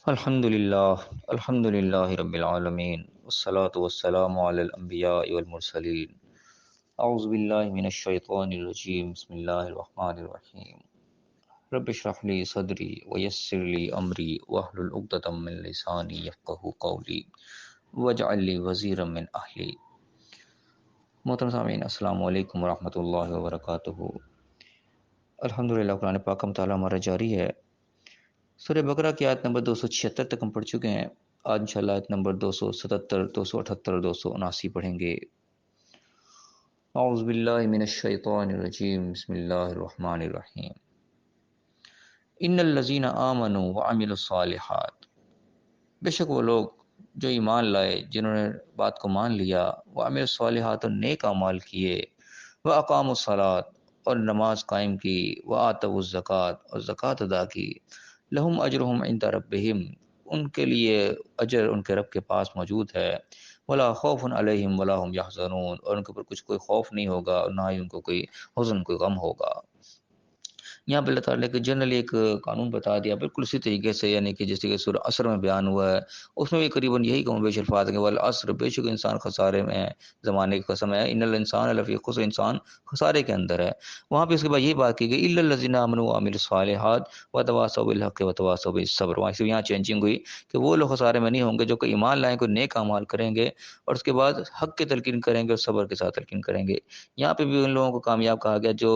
الحمد للہ رب العالمین والصلاة والسلام علی الانبیاء والمرسلین اعوذ باللہ من الشیطان الرجیم بسم اللہ الرحمن الرحیم رب اشرح لی صدری ویسر لی امری واحلل عقدۃ من لسانی یفقہوا قولی واجعل لی وزیرا من اہلی۔ محترم سامعین، السلام علیکم ورحمۃ اللہ وبرکاتہ۔ الحمدللہ، قرآن پاک کا مطالعہ ہمارا جاری ہے۔ سورہ بقرہ کی آیت نمبر 276 تک ہم پڑھ چکے ہیں۔ آج انشاءاللہ آیت نمبر 277، 278 اور 279 پڑھیں گے۔ اعوذ باللہ من الشیطان الرجیم بسم اللہ الرحمن الرحیم۔ ان الذین آمنوا وعملوا الصالحات، بے شک وہ لوگ جو ایمان لائے، جنہوں نے بات کو مان لیا، وعملوا الصالحات اور نیک اعمال کیے، واقاموا الصلاۃ اور نماز قائم کی، وآتوا الزکوٰۃ اور زکوٰۃ ادا کی، لہم اجرہم عند ربہم، ان کے لیے اجر ان کے رب کے پاس موجود ہے، ولا خوف علیہم ولا هم یحزنون، اور ان کے اوپر کوئی خوف نہیں ہوگا اور نہ ہی ان کو کوئی حزن، کوئی غم ہوگا۔ یہاں پہ اللہ تعالیٰ نے جنرلی ایک قانون بتا دیا، بالکل اسی طریقے سے، یعنی کہ جیسے کہ سورہ عصر میں بیان ہوا ہے، اس میں بھی قریباً یہی کم بیش الفاظ ہیں کہ والعصر، بے شک انسان خسارے میں ہے، زمانے کی قسم ہے، ان الانسان لفی خسر، انسان خسارے کے اندر ہے۔ وہاں پہ اس کے بعد یہی بات کی گئی الا الذین آمنوا وعملوا الصالحات وتواصوا بالحق وتواصوا بالصبر۔ وہاں سے یہاں چینجنگ ہوئی کہ وہ لوگ خسارے میں نہیں ہوں گے جو کہ ایمان لائیں، کوئی نیک اعمال کریں گے اور اس کے بعد حق کی تلقین کریں گے اور صبر کے ساتھ تلقین کریں گے۔ یہاں پہ بھی ان لوگوں کو کامیاب کہا گیا جو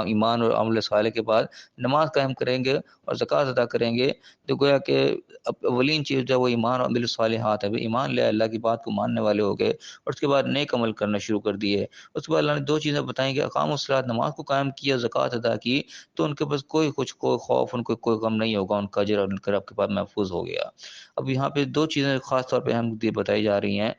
ایمان اور عمل صالح کے بعد نماز قائم کریں گے اور زکوٰۃ ادا کریں گے۔ تو گویا کہ اولین چیز جو وہ ایمان اور عمل صالحات ہے، ایمان لے اللہ کی بات کو ماننے والے ہو گئے اور اس کے بعد نیک عمل کرنا شروع کر دیے۔ اس کے بعد اللہ نے دو چیزیں بتائیں کہ اقام الصلاۃ، نماز کو قائم کیا، زکوٰۃ ادا کی، تو ان کے پاس کوئی خوف، ان کو کوئی غم نہیں ہوگا، ان کا اجر اور ان کے رب کے پاس محفوظ ہو گیا۔ اب یہاں پہ دو چیزیں خاص طور پہ اہم بتائی جا رہی ہیں۔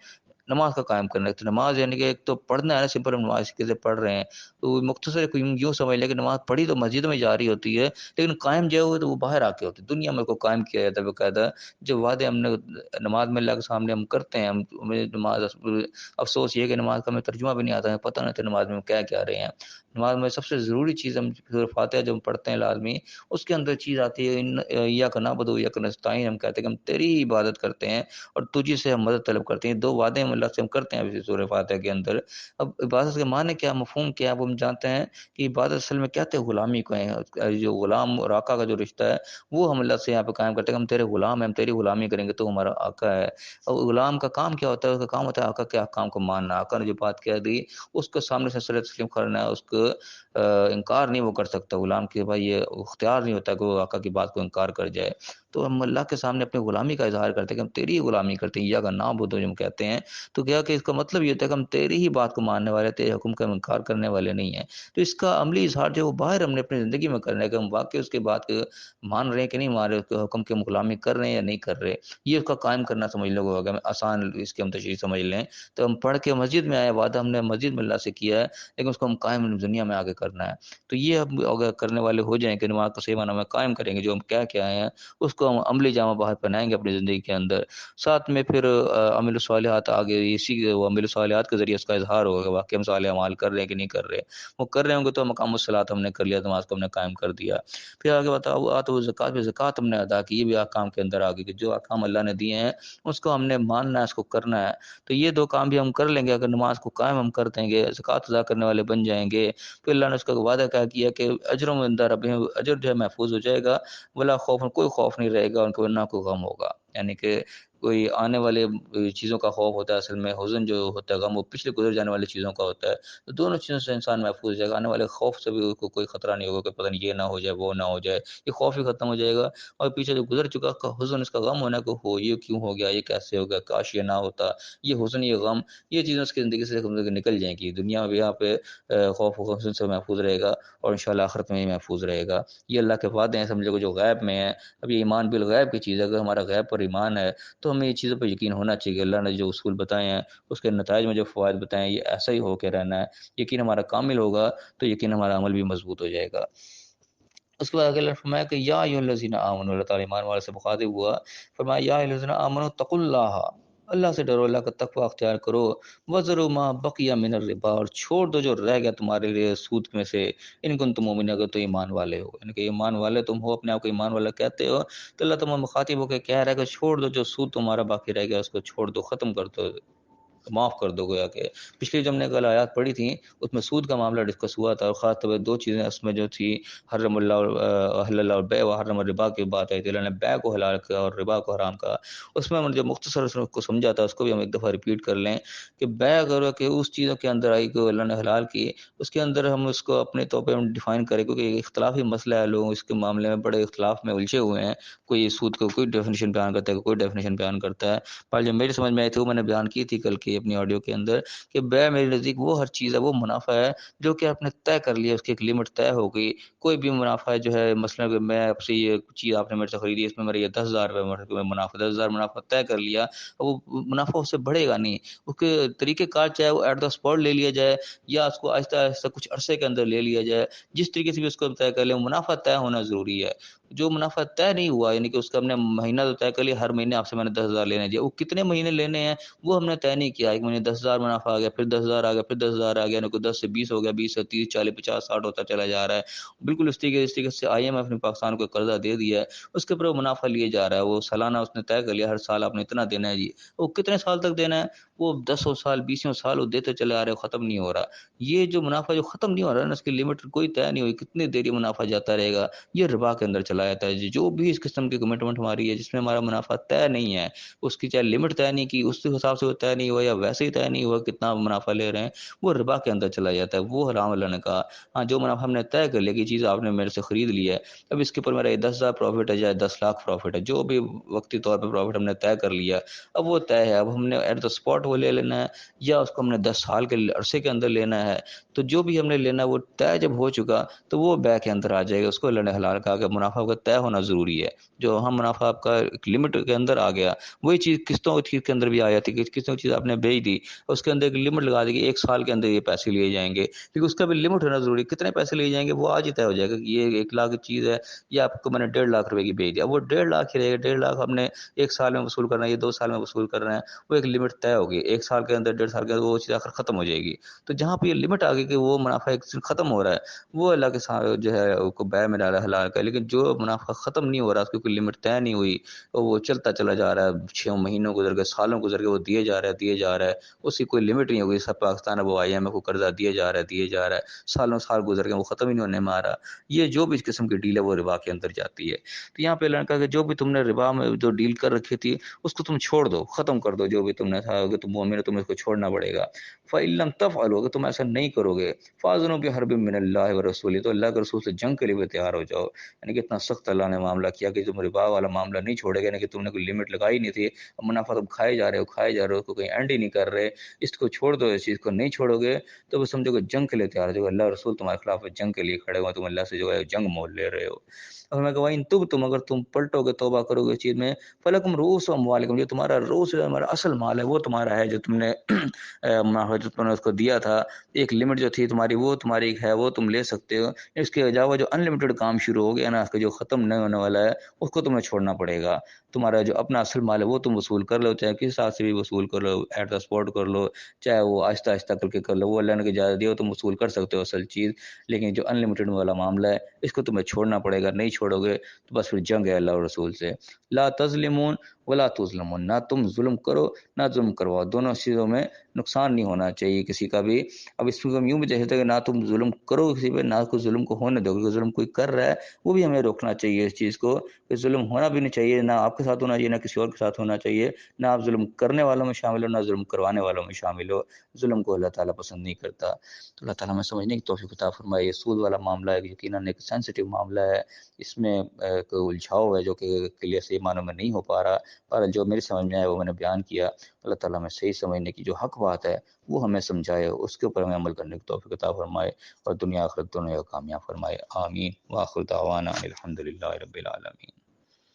نماز کا قائم کرنا، تو نماز یعنی کہ ایک تو پڑھنا ہے نا، سمپل نماز کیسے پڑھ رہے ہیں، تو مختصر یوں سمجھ لیں کہ نماز پڑھی تو مسجد میں جاری ہوتی ہے، لیکن قائم جو ہوئے تو وہ باہر آ کے ہوتی ہے، دنیا میں کو قائم کیا جاتا ہے باقاعدہ۔ جو وعدے ہم نے نماز میں اللہ کے سامنے ہم کرتے ہیں، ہمیں نماز، افسوس یہ کہ نماز کا ہمیں ترجمہ بھی نہیں آتا ہے، پتہ نہیں تھا نماز میں کیا کہہ رہے ہیں۔ نماز میں سب سے ضروری چیز ہم سورہ فاتحہ جو ہم پڑھتے ہیں لازمی، اس کے اندر چیز آتی ہے ایاک نعبد و ایاک نستعین، ہم کہتے ہیں کہ ہم تیری ہی عبادت کرتے ہیں اور تجھی سے ہم مدد طلب کرتے ہیں۔ دو وعدے ہم اللہ سے ہم کرتے ہیں سورہ فاتحہ کے اندر۔ اب عبادت کے معنی کیا، مفہوم کیا، وہ ہم جانتے ہیں کہ عبادت اصل میں کہتے ہیں غلامی کو ہیں، جو غلام اور آقا کا جو رشتہ ہے وہ ہم اللہ سے یہاں پہ قائم کرتے ہیں کہ ہم تیرے غلام ہیں، ہم تیری غلامی کریں گے، تو ہمارا آقا ہے۔ اور غلام کا کام کیا ہوتا ہے، اس کا کام ہوتا ہے آقا کے احکام کو ماننا، آقا نے جو بات کہہ دی اس کے سامنے سے صلات تسلیم کرنا ہے، اس کو انکار نہیں وہ کر سکتا غلام کے، بھائی یہ اختیار نہیں ہوتا کہ وہ آقا کی بات کو انکار کر جائے۔ تو ہم اللہ کے سامنے اپنی غلامی کا اظہار کرتے ہیں کہ ہم تیری ہی غلامی کرتے ہیں، یا کا نام بدو جو ہم کہتے ہیں، تو کیا کہ اس کا مطلب یہ ہوتا ہے کہ ہم تیری ہی بات کو ماننے والے، تیرے حکم کا انکار کرنے والے نہیں ہیں۔ تو اس کا عملی اظہار جو وہ باہر ہم نے اپنی زندگی میں کرنا ہے کہ ہم واقعی اس کے بات کو مان رہے ہیں کہ نہیں مان رہے، اس کے حکم کی غلامی کر رہے ہیں یا نہیں کر رہے، یہ اس کا قائم کرنا سمجھ لوگوں اگر آسان اس کی ہم تشریح سمجھ لیں تو ہم پڑھ کے مسجد میں آئے، وعدہ ہم نے مسجد میں اللہ سے کیا ہے، لیکن اس کو ہم قائم دنیا میں آگے کرنا ہے۔ تو یہ ہم اگر کرنے والے ہو جائیں کہ نماز کو صحیح معنی میں قائم کریں گے، جو ہم کیا کیا آئے ہیں اس کو ہم عملی جامہ باہر پہنائیں گے اپنی زندگی کے اندر، ساتھ میں پھر عمل الصالحات آگے، اسی وہ عمل الصالحات کے ذریعے اس کا اظہار ہوگا، واقعی ہم صالح اعمال کر رہے ہیں کہ نہیں کر رہے۔ وہ کر رہے ہوں گے تو مقام الصلاۃ ہم نے کر لیا، نماز کو ہم نے قائم کر دیا۔ پھر آگے بتاؤ آتو زکوٰۃ، زکوٰۃ ہم نے ادا کی، یہ بھی احکام کے اندر آگے کہ جو احکام اللہ نے دیے ہیں اس کو ہم نے ماننا ہے، اس کو کرنا ہے۔ تو یہ دو کام بھی ہم کر لیں گے، اگر نماز کو قائم ہم کر دیں گے، زکوٰۃ ادا کرنے والے بن جائیں گے، پھر اللہ نے اس کا وعدہ کیا کہ اجروں میں اندر اجر جو ہے محفوظ ہو جائے گا، ولا خوف، کوئی خوف نہیں رہے گا ان کو، نہ کوئی غم ہوگا، یعنی کہ کوئی آنے والے چیزوں کا خوف ہوتا ہے، اصل میں حزن جو ہوتا ہے، غم، وہ پچھلے گزر جانے والی چیزوں کا ہوتا ہے۔ تو دونوں چیزوں سے انسان محفوظ ہو جائے گا، آنے والے خوف سے بھی اس کو کوئی خطرہ نہیں ہوگا کہ پتہ نہیں یہ نہ ہو جائے، وہ نہ ہو جائے، یہ خوف ہی ختم ہو جائے گا۔ اور پیچھے جو گزر چکا کا حزن، اس کا غم ہونا کہ ہو یہ کیوں ہو گیا، یہ کیسے ہو گیا، کاش یہ نہ ہوتا، یہ حزن، یہ غم، یہ چیزیں اس کی زندگی سے نکل جائیں گی۔ دنیا میں بھی یہاں پہ خوف و حزن سے محفوظ رہے گا اور انشاءاللہ آخرت میں بھی محفوظ رہے گا۔ یہ اللہ کے وعدے ہیں، سمجھو کہ جو غیب میں ہیں۔ اب یہ ایمان بالغیب کی چیز ہے، اگر ہمارا غیب پر ایمان ہے تو ہمیں یہ چیزوں پہ یقین ہونا چاہیے کہ اللہ نے جو اصول بتائے ہیں، اس کے نتائج میں جو فوائد بتائے ہیں، یہ ایسا ہی ہو کے رہنا ہے۔ یقین ہمارا کامل ہوگا تو یقین ہمارا عمل بھی مضبوط ہو جائے گا۔ اس کے بعد اگر اللہ فرمایا کہ یا ایھا الذین آمنوا، اللہ تعالیٰ ایمان والے سے مخاطب ہوا، فرمایا یا ایھا الذین آمنوا اتقوا اللہ، اللہ سے ڈرو، اللہ کا تقوی اختیار کرو، وذروا ما بقی من الربا، اور چھوڑ دو جو رہ گیا تمہارے لیے سود میں سے، ان کنتم مومنین، اگر تو ایمان والے ہو، یعنی کہ ایمان والے تم ہو، اپنے آپ کو ایمان والا کہتے ہو، تو اللہ تمہیں مخاطب ہو کے کہہ رہا ہے کہ چھوڑ دو جو سود تمہارا باقی رہ گیا، اس کو چھوڑ دو، ختم کر دو، معاف کر دو گویا کہ پچھلی جو ہم نے کل آیات پڑھی تھیں اس میں سود کا معاملہ ڈسکس ہوا تھا، اور خاص طور پہ دو چیزیں اس میں جو تھی، حرم اللہ احل اللہ البیع و حرم الربا کی بات آئی تھی، اللہ نے بیع کو حلال کیا اور ربا کو حرام کہا۔ اس میں ہم نے جو مختصر اس کو سمجھا تھا اس کو بھی ہم ایک دفعہ ریپیٹ کر لیں کہ بیع کرو کہ اس چیزوں کے اندر آئی کہ اللہ نے حلال کی، اس کے اندر ہم اس کو اپنے طور پہ ہم ڈیفائن کریں، کیونکہ ایک اختلافی مسئلہ ہے، لوگ اس کے معاملے میں بڑے اختلاف میں الجھے ہوئے ہیں، کوئی سود کو کوئی ڈیفینیشن بیان کرتا ہے، کوئی ڈیفینیشن بیان کرتا ہے، پر جو میری سمجھ میں آئی تھی وہ میں نے بیان کی تھی کل کی اپنی آڈیو کے اندر کہ بیع میرے نزدیک وہ ہر چیز ہے، وہ منافع ہے جو کہ آپ نے طے کر لیا، اس کی ایک لمٹ طے ہو گئی۔ کوئی بھی منافع ہے جو ہے، مثلا کہ میں آپ سے یہ چیز آپ نے میرے سے خریدی، اس میں میرے یہ 10,000 روپے منافع، 10,000 منافع طے کر لیا، وہ منافع اس سے بڑھے گا نہیں، اس کے طریقہ کار چاہے وہ ایٹ دا اسپاٹ لے لیا جائے یا اس کو آہستہ آہستہ کچھ عرصے کے اندر لے لیا جائے، جس طریقے سے بھی اس کو طے کر لیں، منافع طے ہونا ضروری ہے۔ جو منافع طے نہیں ہوا، یعنی کہ اس کا ہم نے مہینہ تو طے کر لیا، ہر مہینے آپ سے میں نے 10,000 لینے دیا، وہ کتنے مہینے لینے ہیں وہ ہم نے طے نہیں کیا، ایک مہینے 10,000 منافع آ گیا، پھر 10,000 آ گیا، پھر 10,000 آ گیا، نہ کوئی 10 سے 20 ہو گیا، 20 سے 30، 40، 50، 60 ہوتا چلا جا رہا ہے، بالکل اس طریقے سے IMF نے پاکستان کو قرضہ دے دیا ہے، اس کے اوپر وہ منافع لیے جا رہا ہے، وہ سالانہ اس نے طے کر لیا، ہر سال آپ نے اتنا دینا ہے جی، وہ کتنے سال تک دینا ہے، وہ 10 سال 20 سال وہ دیتے چلے آ رہے، ختم نہیں ہو رہا۔ یہ جو منافع جو ختم نہیں ہو رہا ہے نا، اس کی لمٹ کوئی طے نہیں ہوئی، کتنی دیر یہ منافع جاتا رہے گا، یہ ربا کے اندر چلا جاتا ہے جی۔ جو بھی اس قسم کی کمٹمنٹ ہماری ہے جس میں ہمارا منافع طے نہیں ہے، اس کی چاہے لمٹ طے نہیں کی، اس کے حساب سے وہ طے نہیں ہوا یا ویسے ہی طے نہیں ہوا کتنا منافع لے رہے ہیں، وہ ربا کے اندر چلا جاتا ہے، وہ حرام اللہ نے کہا۔ ہاں، جو منافع ہم نے طے کر لیا کہ چیز آپ نے میرے سے خرید لی ہے، اب اس کے اوپر میرا یہ 10,000 پروفٹ ہے یا 10 لاکھ پروفٹ ہے، جو بھی وقتی طور پہ پروفٹ ہم نے طے کر لیا، اب وہ طے ہے، اب ہم نے ایٹ دا اسپاٹ وہ لے لینا ہے یا اس کو ہم نے 10 سال کے عرصے کے اندر لینا ہے، تو جو بھی ہم نے لینا ہے وہ طے جب ہو چکا تو وہ بیع کے اندر آ جائے گا، اس کو اللہ نے حلال کہا کہ منافع کا طے ہونا ضروری ہے، جو ہم منافع آپ کا ایک لمٹ کے اندر آ گیا، وہی چیز قسطوں کی کے اندر بھی آ جاتی ہے کہ قسطوں کی چیز آپ نے بیچ دی، اس کے اندر ایک لمٹ لگا دی کہ 1 سال کے اندر یہ پیسے لیے جائیں گے، کیونکہ اس کا بھی لمٹ ہونا ضروری ہے، کتنے پیسے لیے جائیں گے وہ آج ہی طے ہو جائے گا کہ یہ 1 لاکھ کی چیز ہے، یہ آپ کو میں نے 1.5 لاکھ روپے کی بیچ دیا، وہ 1.5 لاکھ ہی رہے گا، 1.5 لاکھ ہم نے 1 سال میں وصول کرنا ہے، یہ 2 سال میں وصول کر رہے ہیں، وہ ایک لمٹ طے ہوگی، 1 سال کے اندر 1.5 سال کے اندر وہ چیز آخر ختم ہو جائے گی۔ تو جہاں پہ یہ لمٹ آ گئی کہ وہ منافع ایک ختم ہو رہا ہے، وہ اللہ کے ساتھ جو ہے کو بیع میں ڈالا حلال کا، لیکن جو منافع ختم نہیں ہو رہا، اس کی کوئی لمٹ طے نہیں ہوئی، وہ چلتا چلا جا رہا ہے، 6 مہینوں گزر گئے، سالوں گزر گئے، وہ دیے جا رہا ہے، دیے جا رہا ہے، اس کی کوئی لمٹ نہیں ہوگی، سب پاکستان ہے وہ IMF کو قرضہ دیے جا رہا ہے، دیے جا رہا ہے، سالوں سال گزر گئے، وہ ختم ہی نہیں ہونے میں آ رہا، یہ جو بھی اس قسم کی ڈیل ہے وہ ربا کے اندر جاتی ہے۔ تو یہاں پہ اللہ نے کہا کہ جو بھی تم نے ربا میں جو ڈیل کر رکھی تھی اس کو تم چھوڑ دو، ختم کر دو، جو بھی تم نے تھا کہ تم مومن ہو تمہیں اس کو چھوڑنا پڑے گا۔ فَإِن لَمْ تَفْعَلُوا، اگر تم ایسا نہیں کرو گے، فَأْذَنُوا بِحَرْبٍ مِّنَ اللَّهِ وَرَسُولِهِ، تو اللہ کے رسول سے جنگ کے لیے بھی تیار ہو جاؤ، یعنی کہ اتنا سخت اللہ نے معاملہ کیا کہ تم ربا والا معاملہ نہیں چھوڑے گا، یعنی کہ تم نے کوئی لمٹ لگائی نہیں تھی، اب منافع تم کھائے جا رہے ہو، کھائے جا رہے ہو، اس کو کہیں اینڈ ہی نہیں کر رہے، اس کو چھوڑ دو، اس چیز کو نہیں چھوڑو گے تو وہ سمجھو کہ جنگ کے لیے تیار ہو جاؤ، اللہ اور رسول تمہارے خلاف جنگ کے لیے کھڑے ہوئے، تم اللہ سے جو ہے جنگ مول لے رہے ہو۔ اور میں کہا ان تم اگر تم پلٹو گے، توبہ کرو گے اس چیز میں، فلکم رؤوس اموالکم، جو تمہارا روس ہے، ہمارا اصل مال ہے، وہ تمہارا ہے جو تم نے جو تم نے اس کو دیا تھا، ایک لمٹ جو تھی تمہاری وہ تمہاری ہے، وہ تم لے سکتے ہو، اس کے علاوہ جو ان لمیٹڈ کام شروع ہو گیا نا، اس کا جو ختم نہیں ہونے والا ہے اس کو تمہیں چھوڑنا پڑے گا، تمہارا جو اپنا اصل مال ہے وہ تم وصول کر لو، چاہے کس حساب سے بھی وصول کر لو، ایٹ دا اسپاٹ کر لو، چاہے وہ آہستہ آہستہ کر کے کر لو، وہ اللہ نے اجازت دی ہو تم وصول کر سکتے ہو اصل چیز، لیکن جو ان لمیٹڈ والا معاملہ ہے اس کو تمہیں چھوڑنا پڑے گا، نہیں چھوڑو گے تو بس پھر جنگ ہے اللہ اور رسول سے۔ لا تظلمون ولا تظلمون، نہ تم ظلم کرو نہ ظلم کرواؤ، دونوں چیزوں میں نقصان نہیں ہونا چاہیے کسی کا بھی۔ اب اس میں ہم یوں بھی دیکھ سکتے ہیں کہ نہ تم ظلم کرو کسی پہ، نہ کوئی ظلم کو ہونے دو، کیونکہ ظلم کوئی کر رہا ہے وہ بھی ہمیں روکنا چاہیے اس چیز کو، کہ ظلم ہونا بھی نہیں چاہیے، نہ آپ کے ساتھ ہونا چاہیے نہ کسی اور کے ساتھ ہونا چاہیے، نہ آپ ظلم کرنے والوں میں شامل ہو نہ ظلم کروانے والوں میں شامل ہو، ظلم کو اللہ تعالیٰ پسند نہیں کرتا۔ تو اللہ تعالیٰ ہمیں سمجھنے کی توفیق عطا فرمائے۔ یہ سود والا معاملہ ہے یقیناً ایک سینسٹیو معاملہ ہے، اس میں ایک الجھاؤ ہے جو کہ کلیئر صحیح معنوں میں نہیں ہو پا رہا، اور جو میری سمجھ میں آیا وہ میں نے بیان کیا۔ اللہ تعالیٰ ہمیں صحیح سمجھنے کی جو حق بات ہے وہ ہمیں سمجھائے، اس کے اوپر ہمیں عمل کرنے کی توفیق عطا فرمائے، اور دنیا آخرت دونوں کو کامیاب فرمائے، آمین۔ وآخر دعوانا الحمد للہ رب العالمین۔